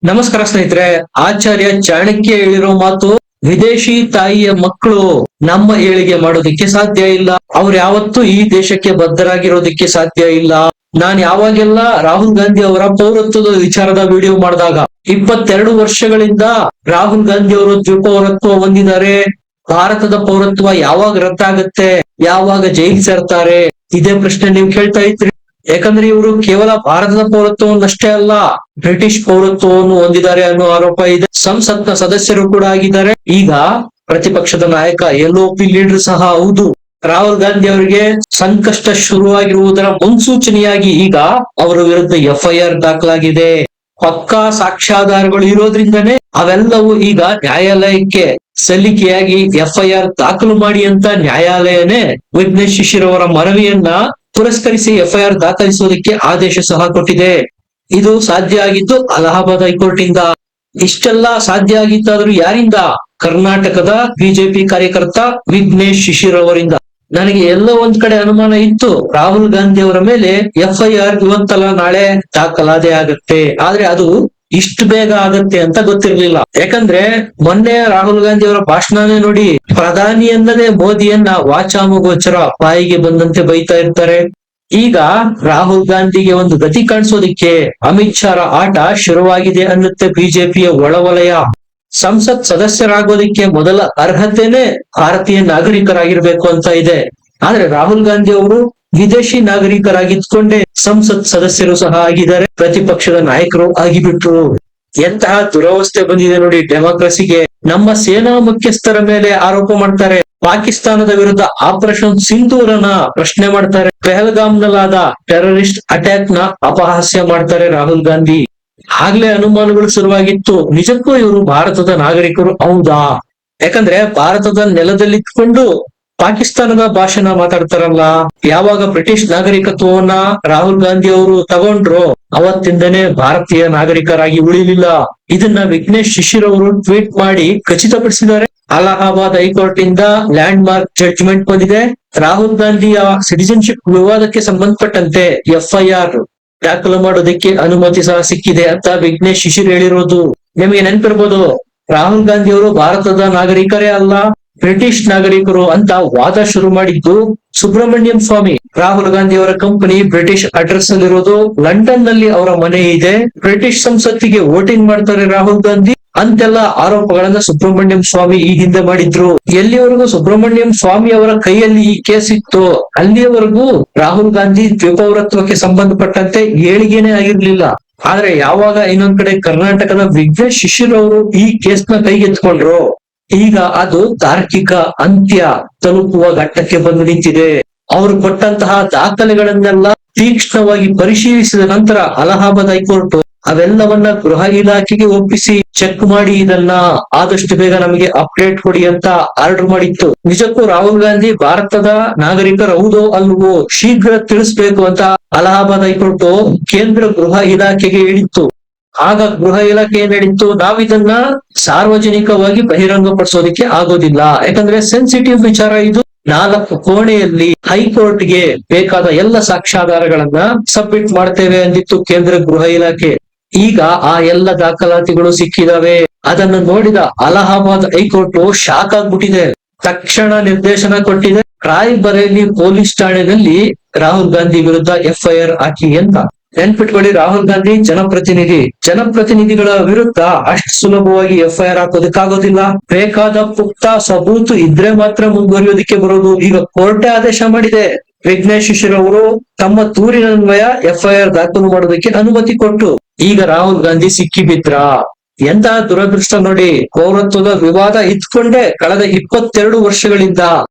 ನಮಸ್ಕಾರ ಸ್ನೇಹಿತರೆ. ಆಚಾರ್ಯ ಚಾಣಕ್ಯ ಹೇಳಿರೋ ಮಾತು, ವಿದೇಶಿ ತಾಯಿಯ ಮಕ್ಕಳು ನಮ್ಮ ಏಳಿಗೆ ಮಾಡೋದಕ್ಕೆ ಸಾಧ್ಯ ಇಲ್ಲ. ಅವ್ರು ಯಾವತ್ತೂ ಈ ದೇಶಕ್ಕೆ ಬದ್ಧರಾಗಿರೋದಕ್ಕೆ ಸಾಧ್ಯ ಇಲ್ಲ. ನಾನ್ ಯಾವಾಗೆಲ್ಲ ರಾಹುಲ್ ಗಾಂಧಿ ಅವರ ಪೌರತ್ವದ ವಿಚಾರದ ವಿಡಿಯೋ ಮಾಡಿದಾಗ 22 ವರ್ಷಗಳಿಂದ ರಾಹುಲ್ ಗಾಂಧಿ ಅವರು ದ್ವಿಪೌರತ್ವ ಹೊಂದಿದ್ದಾರೆ. ಭಾರತದ ಪೌರತ್ವ ಯಾವಾಗ ರದ್ದಾಗತ್ತೆ, ಯಾವಾಗ ಜೈಲ್ ಸೇರ್ತಾರೆ, ಇದೇ ಪ್ರಶ್ನೆ ನೀವು ಕೇಳ್ತಾ ಇದ್ರಿ. ಯಾಕಂದ್ರೆ ಇವರು ಕೇವಲ ಭಾರತದ ಪೌರತ್ವವನ್ನಷ್ಟೇ ಅಲ್ಲ, ಬ್ರಿಟಿಷ್ ಪೌರತ್ವವನ್ನು ಹೊಂದಿದ್ದಾರೆ ಅನ್ನೋ ಆರೋಪ ಇದೆ. ಸಂಸತ್ನ ಸದಸ್ಯರು ಕೂಡ ಆಗಿದ್ದಾರೆ. ಈಗ ಪ್ರತಿಪಕ್ಷದ ನಾಯಕ LOP ಲೀಡರ್ ಸಹ ಹೌದು. ರಾಹುಲ್ ಗಾಂಧಿ ಅವರಿಗೆ ಸಂಕಷ್ಟ ಶುರುವಾಗಿರುವುದರ ಮುನ್ಸೂಚನೆಯಾಗಿ ಈಗ ಅವರ ವಿರುದ್ಧ FIR ದಾಖಲಾಗಿದೆ. ಪಕ್ಕಾ ಸಾಕ್ಷ್ಯಾಧಾರಗಳು ಇರೋದ್ರಿಂದನೇ ಅವೆಲ್ಲವೂ ಈಗ ನ್ಯಾಯಾಲಯಕ್ಕೆ ಸಲ್ಲಿಕೆಯಾಗಿ FIR ದಾಖಲು ಮಾಡಿ ಅಂತ ನ್ಯಾಯಾಲಯನೇ ವಿಘ್ನೇಶ್ ಶಿಶಿರ್ ಅವರ ಮನವಿಯನ್ನ ಪುರಸ್ಕರಿಸಿ FIR ದಾಖಲಿಸುವುದಕ್ಕೆ ಆದೇಶ ಸಹ ಕೊಟ್ಟಿದೆ. ಇದು ಸಾಧ್ಯ ಆಗಿದ್ದು ಅಲಹಾಬಾದ್ ಹೈಕೋರ್ಟ್ ಇಂದ. ಇಷ್ಟೆಲ್ಲ ಸಾಧ್ಯ ಆಗಿತ್ತಾದ್ರೂ ಯಾರಿಂದ? ಕರ್ನಾಟಕದ ಬಿಜೆಪಿ ಕಾರ್ಯಕರ್ತ ವಿಘ್ನೇಶ್ ಶಿಶಿರ್ ಅವರಿಂದ. ನನಗೆ ಎಲ್ಲೋ ಒಂದ್ ಕಡೆ ಅನುಮಾನ ಇತ್ತು, ರಾಹುಲ್ ಗಾಂಧಿ ಅವರ ಮೇಲೆ FIR ಇವತ್ತಲ್ಲ ನಾಳೆ ದಾಖಲಾದೆ ಆಗತ್ತೆ, ಆದ್ರೆ ಅದು ಇಷ್ಟು ಬೇಗ ಆಗತ್ತೆ ಅಂತ ಗೊತ್ತಿರ್ಲಿಲ್ಲ. ಯಾಕಂದ್ರೆ ಮೊನ್ನೆ ರಾಹುಲ್ ಗಾಂಧಿ ಅವರ ಭಾಷಣನೇ ನೋಡಿ, ಪ್ರಧಾನಿ ಅನ್ನದೇ ಮೋದಿಯನ್ನ ವಾಚಾಮಗೋಚರ ಬಾಯಿಗೆ ಬಂದಂತೆ ಬೈತಾ ಇರ್ತಾರೆ. ಈಗ ರಾಹುಲ್ ಗಾಂಧಿಗೆ ಒಂದು ಗತಿ ಕಾಣಿಸೋದಿಕ್ಕೆ ಅಮಿತ್ ಶಾ ಆಟ ಶುರುವಾಗಿದೆ ಅನ್ನತ್ತೆ ಬಿಜೆಪಿಯ ಒಳವಲಯ. ಸಂಸತ್ ಸದಸ್ಯರಾಗೋದಿಕ್ಕೆ ಮೊದಲ ಅರ್ಹತೆನೇ ಭಾರತೀಯ ನಾಗರಿಕರಾಗಿರ್ಬೇಕು ಅಂತ ಇದೆ. ಆದ್ರೆ ರಾಹುಲ್ ಗಾಂಧಿ ಅವರು ವಿದೇಶಿ ನಾಗರಿಕರಾಗಿದ್ಕೊಂಡೆ ಸಂಸತ್ ಸದಸ್ಯರು ಸಹ ಆಗಿದ್ದಾರೆ, ಪ್ರತಿಪಕ್ಷದ ನಾಯಕರು ಆಗಿಬಿಟ್ರು. ಎಂತಹ ದುರವಸ್ಥೆ ಬಂದಿದೆ ನೋಡಿ ಡೆಮಾಕ್ರಸಿಗೆ. ನಮ್ಮ ಸೇನಾ ಮುಖ್ಯಸ್ಥರ ಮೇಲೆ ಆರೋಪ ಮಾಡ್ತಾರೆ, ಪಾಕಿಸ್ತಾನದ ವಿರುದ್ಧ ಆಪರೇಷನ್ ಸಿಂಧೂರನ ಪ್ರಶ್ನೆ ಮಾಡ್ತಾರೆ, ಪೆಹಲ್ಗಾಮ್ನಲ್ಲಾದ ಟೆರರಿಸ್ಟ್ ಅಟ್ಯಾಕ್ ನ ಅಪಹಾಸ್ಯ ಮಾಡ್ತಾರೆ ರಾಹುಲ್ ಗಾಂಧಿ. ಆಗ್ಲೇ ಅನುಮಾನಗಳು ಶುರುವಾಗಿತ್ತು, ನಿಜಕ್ಕೂ ಇವರು ಭಾರತದ ನಾಗರಿಕರು ಹೌದಾ? ಯಾಕಂದ್ರೆ ಭಾರತದ ನೆಲದಲ್ಲಿತ್ಕೊಂಡು ಪಾಕಿಸ್ತಾನದ ಭಾಷೆನ ಮಾತಾಡ್ತಾರಲ್ಲ. ಯಾವಾಗ ಬ್ರಿಟಿಷ್ ನಾಗರಿಕತ್ವವನ್ನ ರಾಹುಲ್ ಗಾಂಧಿ ಅವರು ತಗೊಂಡ್ರು ಅವತ್ತಿಂದನೇ ಭಾರತೀಯ ನಾಗರಿಕರಾಗಿ ಉಳಿಲಿಲ್ಲ. ಇದನ್ನ ವಿಘ್ನೇಶ್ ಶಿಶಿರ್ ಅವರು ಟ್ವೀಟ್ ಮಾಡಿ ಖಚಿತಪಡಿಸಿದ್ದಾರೆ. ಅಲಹಾಬಾದ್ ಹೈಕೋರ್ಟ್ ಇಂದ ಲ್ಯಾಂಡ್ ಮಾರ್ಕ್ ಜಡ್ಜ್ಮೆಂಟ್ ಬಂದಿದೆ. ರಾಹುಲ್ ಗಾಂಧಿಯ ಸಿಟಿಜನ್ಶಿಪ್ ವಿವಾದಕ್ಕೆ ಸಂಬಂಧಪಟ್ಟಂತೆ FIR ದಾಖಲು ಮಾಡೋದಕ್ಕೆ ಅನುಮತಿ ಸಹ ಸಿಕ್ಕಿದೆ ಅಂತ ವಿಘ್ನೇಶ್ ಶಿಶಿರ್ ಹೇಳಿರೋದು. ನಿಮಗೆ ನೆನಪಿರ್ಬೋದು, ರಾಹುಲ್ ಗಾಂಧಿ ಅವರು ಭಾರತದ ನಾಗರಿಕರೇ ಅಲ್ಲ, ಬ್ರಿಟಿಷ್ ನಾಗರಿಕರು ಅಂತ ವಾದ ಶುರು ಮಾಡಿದ್ದು ಸುಬ್ರಹ್ಮಣ್ಯಂ ಸ್ವಾಮಿ. ರಾಹುಲ್ ಗಾಂಧಿ ಅವರ ಕಂಪನಿ ಬ್ರಿಟಿಷ್ ಅಡ್ರೆಸ್ ಅಲ್ಲಿರೋದು, ಲಂಡನ್ ನಲ್ಲಿ ಅವರ ಮನೆ ಇದೆ, ಬ್ರಿಟಿಷ್ ಸಂಸತ್ತಿಗೆ ವೋಟಿಂಗ್ ಮಾಡ್ತಾರೆ ರಾಹುಲ್ ಗಾಂಧಿ ಅಂತೆಲ್ಲ ಆರೋಪಗಳನ್ನ ಸುಬ್ರಹ್ಮಣ್ಯಂ ಸ್ವಾಮಿ ಈ ಹಿಂದೆ ಮಾಡಿದ್ರು. ಎಲ್ಲಿವರೆಗೂ ಸುಬ್ರಹ್ಮಣ್ಯಂ ಸ್ವಾಮಿ ಅವರ ಕೈಯಲ್ಲಿ ಈ ಕೇಸ್ ಇತ್ತು ಅಲ್ಲಿಯವರೆಗೂ ರಾಹುಲ್ ಗಾಂಧಿ ದ್ವಿಪೌರತ್ವಕ್ಕೆ ಸಂಬಂಧಪಟ್ಟಂತೆ ಏಳಿಗೆನೇ ಆಗಿರ್ಲಿಲ್ಲ. ಆದ್ರೆ ಯಾವಾಗ ಇನ್ನೊಂದ್ ಕಡೆ ಕರ್ನಾಟಕದ ವಿಘ್ನೇಶ್ ಶಿಶಿರ್ ಅವರು ಈ ಕೇಸ್ ನ ಕೈಗೆತ್ಕೊಂಡ್ರು, ಈಗ ಅದು ತಾರ್ಕಿಕ ಅಂತ್ಯ ತಲುಪುವ ಘಟ್ಟಕ್ಕೆ ಬಂದು ನಿಂತಿದೆ. ಅವರು ಕೊಟ್ಟಂತಹ ದಾಖಲೆಗಳನ್ನೆಲ್ಲ ತೀಕ್ಷ್ಣವಾಗಿ ಪರಿಶೀಲಿಸಿದ ನಂತರ ಅಲಹಾಬಾದ್ ಹೈಕೋರ್ಟ್ ಅವೆಲ್ಲವನ್ನ ಗೃಹ ಇಲಾಖೆಗೆ ಒಪ್ಪಿಸಿ ಚೆಕ್ ಮಾಡಿ ಇದನ್ನ ಆದಷ್ಟು ಬೇಗ ನಮಗೆ ಅಪ್ಡೇಟ್ ಕೊಡಿ ಅಂತ ಆರ್ಡರ್ ಮಾಡಿತ್ತು. ನಿಜಕ್ಕೂ ರಾಹುಲ್ ಗಾಂಧಿ ಭಾರತದ ನಾಗರಿಕರು ಹೌದೋ ಅಲ್ವೋ ಶೀಘ್ರ ತಿಳಿಸ್ಬೇಕು ಅಂತ ಅಲಹಾಬಾದ್ ಹೈಕೋರ್ಟ್ ಕೇಂದ್ರ ಗೃಹ ಇಲಾಖೆಗೆ ಹೇಳಿತ್ತು. ಆಗ ಗೃಹ ಇಲಾಖೆ ಏನ್ ಹೇಳಿತ್ತು, ನಾವಿದನ್ನ ಸಾರ್ವಜನಿಕವಾಗಿ ಬಹಿರಂಗಪಡಿಸೋದಕ್ಕೆ ಆಗೋದಿಲ್ಲ, ಯಾಕಂದ್ರೆ ಸೆನ್ಸಿಟಿವ್ ವಿಚಾರ ಇದು. 4 ಕೋಣೆಯಲ್ಲಿ ಹೈಕೋರ್ಟ್ಗೆ ಬೇಕಾದ ಎಲ್ಲ ಸಾಕ್ಷ್ಯಾಧಾರಗಳನ್ನ ಸಬ್ಮಿಟ್ ಮಾಡ್ತೇವೆ ಅಂದಿತ್ತು ಕೇಂದ್ರ ಗೃಹ ಇಲಾಖೆ. ಈಗ ಆ ಎಲ್ಲ ದಾಖಲಾತಿಗಳು ಸಿಕ್ಕಿದಾವೆ. ಅದನ್ನು ನೋಡಿದ ಅಲಹಾಬಾದ್ ಹೈಕೋರ್ಟ್ ಶಾಕ್ ಆಗ್ಬಿಟ್ಟಿದೆ. ತಕ್ಷಣ ನಿರ್ದೇಶನ ಕೊಟ್ಟಿದೆ, ರಾಯ್ ಬರೇಲಿ ಪೊಲೀಸ್ ಠಾಣೆಯಲ್ಲಿ ರಾಹುಲ್ ಗಾಂಧಿ ವಿರುದ್ಧ FIR ಹಾಕಿ ಅಂತ. ನೆನ್ಪಿಟ್ಕೊಳ್ಳಿ, ರಾಹುಲ್ ಗಾಂಧಿ ಜನಪ್ರತಿನಿಧಿಗಳ ವಿರುದ್ಧ ಅಷ್ಟು ಸುಲಭವಾಗಿ FIR ಹಾಕೋದಕ್ಕಾಗೋದಿಲ್ಲ. ಬೇಕಾದ ಪುಕ್ತ ಸಬೂತು ಇದ್ರೆ ಮಾತ್ರ ಮುಂದುವರಿಯೋದಕ್ಕೆ ಬರೋದು. ಈಗ ಕೋರ್ಟೇ ಆದೇಶ ಮಾಡಿದೆ. ವಿಘ್ನೇಶ್ ಶಿಶಿರ್ ಅವರು ತಮ್ಮ ದೂರಿನನ್ವಯ FIR ದಾಖಲು ಮಾಡೋದಕ್ಕೆ ಅನುಮತಿ ಕೊಟ್ಟು ಈಗ ರಾಹುಲ್ ಗಾಂಧಿ ಸಿಕ್ಕಿ ಬಿದ್ರ. ಎಂತಹ ದುರದೃಷ್ಟ ನೋಡಿ. ಪೌರತ್ವದ ವಿವಾದ ಇದ್ಕೊಂಡೇ ಕಳೆದ 22 ವರ್ಷಗಳಿಂದ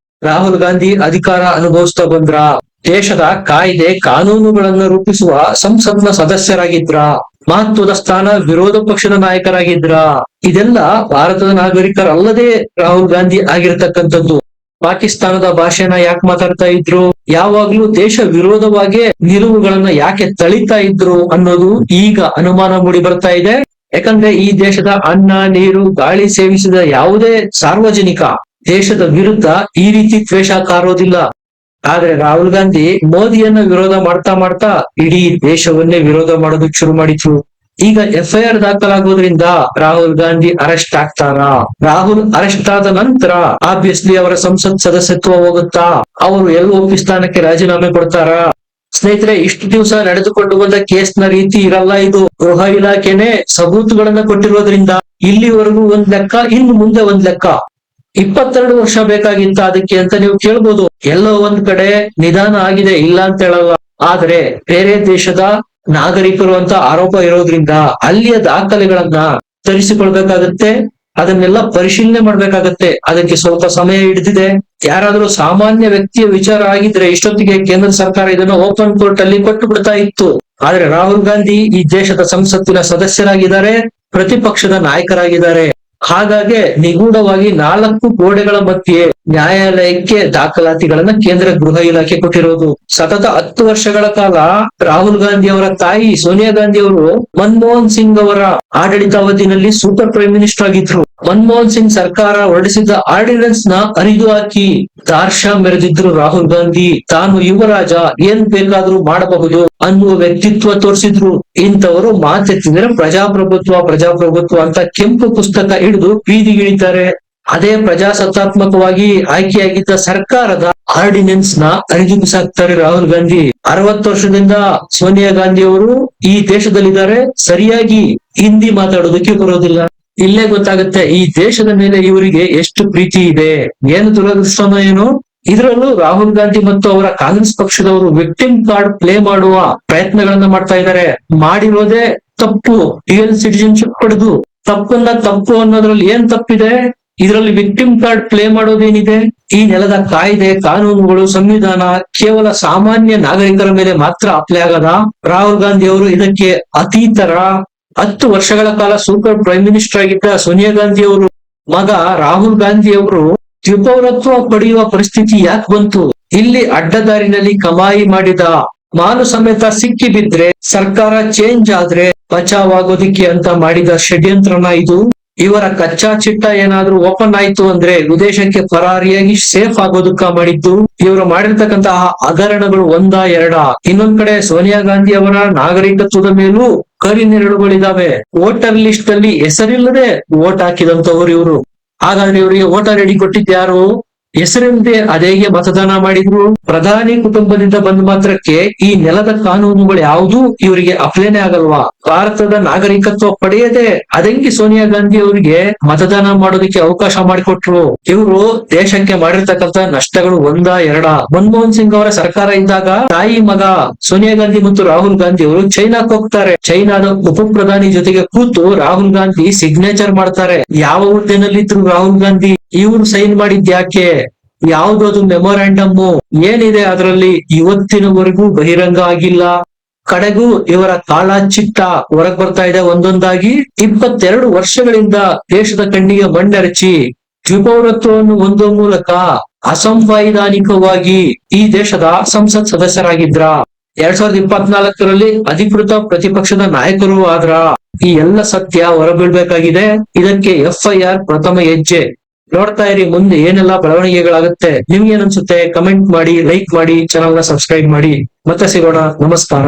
ರಾಹುಲ್ ಗಾಂಧಿ ಅಧಿಕಾರ ಅನುಭವಿಸ್ತಾ ಬಂದ್ರ. ದೇಶದ ಕಾಯ್ದೆ ಕಾನೂನುಗಳನ್ನು ರೂಪಿಸುವ ಸಂಸತ್ನ ಸದಸ್ಯರಾಗಿದ್ರ, ಮಹತ್ವದ ಸ್ಥಾನ ವಿರೋಧ ಪಕ್ಷದ ನಾಯಕರಾಗಿದ್ರ. ಇದೆಲ್ಲ ಭಾರತದ ನಾಗರಿಕರಲ್ಲದೆ ರಾಹುಲ್ ಗಾಂಧಿ ಆಗಿರ್ತಕ್ಕಂಥದ್ದು. ಪಾಕಿಸ್ತಾನದ ಭಾಷೆನ ಯಾಕೆ ಮಾತಾಡ್ತಾ ಇದ್ರು, ಯಾವಾಗ್ಲೂ ದೇಶ ವಿರೋಧವಾಗಿ ನಿಲುವುಗಳನ್ನ ಯಾಕೆ ತಳಿತಾ ಇದ್ರು ಅನ್ನೋದು ಈಗ ಅನುಮಾನ ಮೂಡಿ ಬರ್ತಾ ಇದೆ. ಯಾಕಂದ್ರೆ ಈ ದೇಶದ ಅನ್ನ ನೀರು ಗಾಳಿ ಸೇವಿಸಿದ ಯಾವುದೇ ಸಾರ್ವಜನಿಕ ದೇಶದ ವಿರುದ್ಧ ಈ ರೀತಿ ದ್ವೇಷ ಕಾರೋದಿಲ್ಲ. ಆದ್ರೆ ರಾಹುಲ್ ಗಾಂಧಿ ಮೋದಿಯನ್ನ ವಿರೋಧ ಮಾಡ್ತಾ ಮಾಡ್ತಾ ಇಡೀ ದೇಶವನ್ನೇ ವಿರೋಧ ಮಾಡೋದಕ್ಕೆ ಶುರು ಮಾಡಿದ್ರು. ಈಗ FIR ದಾಖಲಾಗೋದ್ರಿಂದ ರಾಹುಲ್ ಗಾಂಧಿ ಅರೆಸ್ಟ್ ಆಗ್ತಾರಾ? ರಾಹುಲ್ ಅರೆಸ್ಟ್ ಆದ ನಂತರ ಆಬ್ವಿಯಸ್ಲಿ ಅವರ ಸಂಸತ್ ಸದಸ್ಯತ್ವ ಹೋಗುತ್ತಾ? ಅವರು LOP ಸ್ಥಾನಕ್ಕೆ ರಾಜೀನಾಮೆ ಕೊಡ್ತಾರಾ? ಸ್ನೇಹಿತರೆ, ಇಷ್ಟು ದಿವಸ ನಡೆದುಕೊಂಡು ಬಂದ ಕೇಸ್ನ ರೀತಿ ಇರಲ್ಲ ಇದು. ಗೃಹ ಇಲಾಖೆನೆ ಸಬೂತುಗಳನ್ನ ಕೊಟ್ಟಿರೋದ್ರಿಂದ ಇಲ್ಲಿವರೆಗೂ ಒಂದ್ ಲೆಕ್ಕ, ಇನ್ನು ಮುಂದೆ ಒಂದ್ ಲೆಕ್ಕ. 22 ವರ್ಷ ಬೇಕಾಗಿತ್ತ ಅದಕ್ಕೆ ಅಂತ ನೀವು ಕೇಳ್ಬೋದು. ಎಲ್ಲೋ ಒಂದ್ ಕಡೆ ನಿಧಾನ ಆಗಿದೆ, ಇಲ್ಲ ಅಂತ ಹೇಳಲ್ಲ. ಆದ್ರೆ ಬೇರೆ ದೇಶದ ನಾಗರಿಕರು ಅಂತ ಆರೋಪ ಇರೋದ್ರಿಂದ ಅಲ್ಲಿಯ ದಾಖಲೆಗಳನ್ನ ತರಿಸಿಕೊಳ್ಬೇಕಾಗತ್ತೆ, ಅದನ್ನೆಲ್ಲ ಪರಿಶೀಲನೆ ಮಾಡ್ಬೇಕಾಗತ್ತೆ. ಅದಕ್ಕೆ ಸ್ವಲ್ಪ ಸಮಯ ಹಿಡಿದಿದೆ. ಯಾರಾದ್ರೂ ಸಾಮಾನ್ಯ ವ್ಯಕ್ತಿಯ ವಿಚಾರ ಆಗಿದ್ರೆ ಇಷ್ಟೊತ್ತಿಗೆ ಕೇಂದ್ರ ಸರ್ಕಾರ ಇದನ್ನ ಓಪನ್ ಕೋರ್ಟ್ ಅಲ್ಲಿ ಕೊಟ್ಟು ಬಿಡ್ತಾ ಇತ್ತು. ಆದ್ರೆ ರಾಹುಲ್ ಗಾಂಧಿ ಈ ದೇಶದ ಸಂಸತ್ತಿನ ಸದಸ್ಯರಾಗಿದ್ದಾರೆ, ಪ್ರತಿಪಕ್ಷದ ನಾಯಕರಾಗಿದ್ದಾರೆ. ಹಾಗಾಗಿ ನಿಗೂಢವಾಗಿ 4 ಗೋಡೆಗಳ ಮಧ್ಯೆ ನ್ಯಾಯಾಲಯಕ್ಕೆ ದಾಖಲಾತಿಗಳನ್ನ ಕೇಂದ್ರ ಗೃಹ ಇಲಾಖೆ ಕೊಟ್ಟಿರೋದು. ಸತತ 10 ವರ್ಷಗಳ ಕಾಲ ರಾಹುಲ್ ಗಾಂಧಿ ಅವರ ತಾಯಿ ಸೋನಿಯಾ ಗಾಂಧಿ ಅವರು ಮನಮೋಹನ್ ಸಿಂಗ್ ಅವರ ಆಡಳಿತಾವಧಿನಲ್ಲಿ ಸೂಪರ್ ಪ್ರೈಮ್ ಮಿನಿಸ್ಟರ್ ಆಗಿದ್ರು. ಮನಮೋಹನ್ ಸಿಂಗ್ ಸರ್ಕಾರ ಹೊರಡಿಸಿದ್ದ ಆರ್ಡಿನೆನ್ಸ್ ನ ಹರಿದು ಹಾಕಿ ದಾರ್ಶ ಮೆರೆದಿದ್ರು ರಾಹುಲ್ ಗಾಂಧಿ. ತಾನು ಯುವರಾಜ, ಏನ್ ಬೇಕಾದ್ರೂ ಮಾಡಬಹುದು ಅನ್ನುವ ವ್ಯಕ್ತಿತ್ವ ತೋರಿಸಿದ್ರು. ಇಂಥವರು ಮಾತೆತ್ತಿದ್ರೆ ಪ್ರಜಾಪ್ರಭುತ್ವ ಅಂತ ಕೆಂಪು ಪುಸ್ತಕ ಹಿಡಿದು ಬೀದಿಗಿಳಿತಾರೆ. ಅದೇ ಪ್ರಜಾಸತ್ತಾತ್ಮಕವಾಗಿ ಆಯ್ಕೆಯಾಗಿದ್ದ ಸರ್ಕಾರದ ಆರ್ಡಿನೆನ್ಸ್ ನ ಹರಿದು ಬಿಸಾಕ್ತಾರೆ ರಾಹುಲ್ ಗಾಂಧಿ. 60 ವರ್ಷದಿಂದ ಸೋನಿಯಾ ಗಾಂಧಿ ಅವರು ಈ ದೇಶದಲ್ಲಿದ್ದಾರೆ, ಸರಿಯಾಗಿ ಹಿಂದಿ ಮಾತಾಡೋದಕ್ಕೆ ಬರೋದಿಲ್ಲ. ಇಲ್ಲೇ ಗೊತ್ತಾಗುತ್ತೆ ಈ ದೇಶದ ಮೇಲೆ ಇವರಿಗೆ ಎಷ್ಟು ಪ್ರೀತಿ ಇದೆ. ಏನು ದುರದೃಷ್ಟನೋ ಏನೋ, ಇದರಲ್ಲೂ ರಾಹುಲ್ ಗಾಂಧಿ ಮತ್ತು ಅವರ ಕಾಂಗ್ರೆಸ್ ಪಕ್ಷದವರು ವಿಕ್ಟಿಮ್ ಕಾರ್ಡ್ ಪ್ಲೇ ಮಾಡುವ ಪ್ರಯತ್ನಗಳನ್ನ ಮಾಡ್ತಾ ಇದ್ದಾರೆ. ಮಾಡಿರೋದೇ ತಪ್ಪು, ಡ್ಯುಯಲ್ ಸಿಟಿಜನ್ಶಿಪ್ ಪಡೆದು ತಪ್ಪು ಅನ್ನೋದ್ರಲ್ಲಿ ಏನ್ ತಪ್ಪಿದೆ? ಇದರಲ್ಲಿ ವಿಕ್ಟಿಮ್ ಕಾರ್ಡ್ ಪ್ಲೇ ಮಾಡೋದೇನಿದೆ? ಈ ನೆಲದ ಕಾಯ್ದೆ, ಕಾನೂನುಗಳು, ಸಂವಿಧಾನ ಕೇವಲ ಸಾಮಾನ್ಯ ನಾಗರಿಕರ ಮೇಲೆ ಮಾತ್ರ ಅಪ್ಲೈ ಆಗದ? ರಾಹುಲ್ ಗಾಂಧಿ ಅವರು ಇದಕ್ಕೆ ಅತೀತರ? 10 ವರ್ಷಗಳ ಕಾಲ ಸೂಪರ್ ಪ್ರೈಮ್ ಮಿನಿಸ್ಟರ್ ಆಗಿದ್ದ ಸೋನಿಯಾ ಗಾಂಧಿ ಅವರು ಮಗ ರಾಹುಲ್ ಗಾಂಧಿ ಅವರು ದ್ವಿಪೌರತ್ವ ಪಡೆಯುವ ಪರಿಸ್ಥಿತಿ ಯಾಕೆ ಬಂತು? ಇಲ್ಲಿ ಅಡ್ಡದಾರಿನಲ್ಲಿ ಕಮಾಯಿ ಮಾಡಿದ ಮಾಲು ಸಮೇತ ಸಿಕ್ಕಿ ಬಿದ್ರೆ ಸರ್ಕಾರ ಚೇಂಜ್ ಆದ್ರೆ ಬಚಾವ್ ಆಗೋದಿಕ್ಕೆ ಅಂತ ಮಾಡಿದ ಷಡ್ಯಂತ್ರನ ಇದು. ಇವರ ಕಚ್ಚಾ ಚಿಟ್ಟ ಏನಾದ್ರೂ ಓಪನ್ ಆಯ್ತು ಅಂದ್ರೆ ವಿದೇಶಕ್ಕೆ ಪರಾರಿಯಾಗಿ ಸೇಫ್ ಆಗೋದಕ್ಕ ಮಾಡಿದ್ದು. ಇವರು ಮಾಡಿರ್ತಕ್ಕಂತಹ ಹಗರಣಗಳು 1, 2. ಇನ್ನೊಂದ್ ಕಡೆ ಸೋನಿಯಾ ಗಾಂಧಿ ಅವರ ನಾಗರಿಕತ್ವದ ಮೇಲೂ ಕರಿನೆರಳುಗಳಿದಾವೆ. ವೋಟರ್ ಲಿಸ್ಟ್ ಅಲ್ಲಿ ಹೆಸರಿಲ್ಲದೆ ವೋಟ್ ಹಾಕಿದಂತವ್ರು ಇವರು. ಹಾಗಾದ್ರೆ ಇವರಿಗೆ ವೋಟರ್ ಐಡಿ ಕೊಟ್ಟಿದ್ಯಾರು? ಹೆಸರಿಲ್ಲದೆ ಅದೇಗೆ ಮತದಾನ ಮಾಡಿದ್ರು? ಪ್ರಧಾನಿ ಕುಟುಂಬದಿಂದ ಬಂದ ಮಾತ್ರಕ್ಕೆ ಈ ನೆಲದ ಕಾನೂನುಗಳು ಯಾವುದು ಇವರಿಗೆ ಅಪ್ಲೈನೇ ಆಗಲ್ವಾ? ಭಾರತದ ನಾಗರಿಕತ್ವ ಪಡೆಯದೆ ಅದಂಗಿ ಸೋನಿಯಾ ಗಾಂಧಿ ಅವರಿಗೆ ಮತದಾನ ಮಾಡೋದಕ್ಕೆ ಅವಕಾಶ ಮಾಡಿಕೊಟ್ರು. ಇವರು ದೇಶಕ್ಕೆ ಮಾಡಿರ್ತಕ್ಕಂಥ ನಷ್ಟಗಳು 1, 2. ಮನಮೋಹನ್ ಸಿಂಗ್ ಅವರ ಸರ್ಕಾರ ಇದ್ದಾಗ ತಾಯಿ ಮಗ ಸೋನಿಯಾ ಗಾಂಧಿ ಮತ್ತು ರಾಹುಲ್ ಗಾಂಧಿ ಅವರು ಚೈನಾಕ್ ಹೋಗ್ತಾರೆ. ಚೈನಾದ ಉಪ ಪ್ರಧಾನಿ ಜೊತೆಗೆ ಕೂತು ರಾಹುಲ್ ಗಾಂಧಿ ಸಿಗ್ನೇಚರ್ ಮಾಡ್ತಾರೆ. ಯಾವ ಹುದ್ದೆನಲ್ಲಿದ್ರು ರಾಹುಲ್ ಗಾಂಧಿ? ಇವ್ರು ಸೈನ್ ಮಾಡಿದ್ಯಾಕೆ? ಯಾವ್ದು ಮೆಮೊರಾಂಡಮ್ ಏನಿದೆ ಅದರಲ್ಲಿ ಇವತ್ತಿನವರೆಗೂ ಬಹಿರಂಗ ಆಗಿಲ್ಲ. ಕಡೆಗೂ ಇವರ ಕಾಳ ಚಿಟ್ಟ ಹೊರಗ್ ಬರ್ತಾ ಇದೆ ಒಂದೊಂದಾಗಿ. 22 ವರ್ಷಗಳಿಂದ ದೇಶದ ಕಣ್ಣಿಗೆ ಮಣ್ಣೆರಚಿ ದ್ವಿಪೌರತ್ವವನ್ನು ಹೊಂದುವ ಮೂಲಕ ಅಸಂವೈಧಾನಿಕವಾಗಿ ಈ ದೇಶದ ಸಂಸತ್ ಸದಸ್ಯರಾಗಿದ್ರ. 2024ರಲ್ಲಿ ಅಧಿಕೃತ ಪ್ರತಿಪಕ್ಷದ ನಾಯಕರು ಆದ್ರ. ಈ ಎಲ್ಲ ಸತ್ಯ ಹೊರಬೀಳ್ಬೇಕಾಗಿದೆ. ಇದಕ್ಕೆ FIR ಪ್ರಥಮ ಹೆಜ್ಜೆ. ನೋಡ್ತಾ ಇರಿ ಮುಂದೆ ಏನೆಲ್ಲ ಬೆಳವಣಿಗೆಗಳಾಗುತ್ತೆ. ನಿಮ್ಗೆ ಏನ್ ಅನ್ಸುತ್ತೆ? ಕಮೆಂಟ್ ಮಾಡಿ, ಲೈಕ್ ಮಾಡಿ, ಚಾನಲ್ ನ ಸಬ್ಸ್ಕ್ರೈಬ್ ಮಾಡಿ. ಮತ್ತೆ ಸಿಗೋಣ. ನಮಸ್ಕಾರ.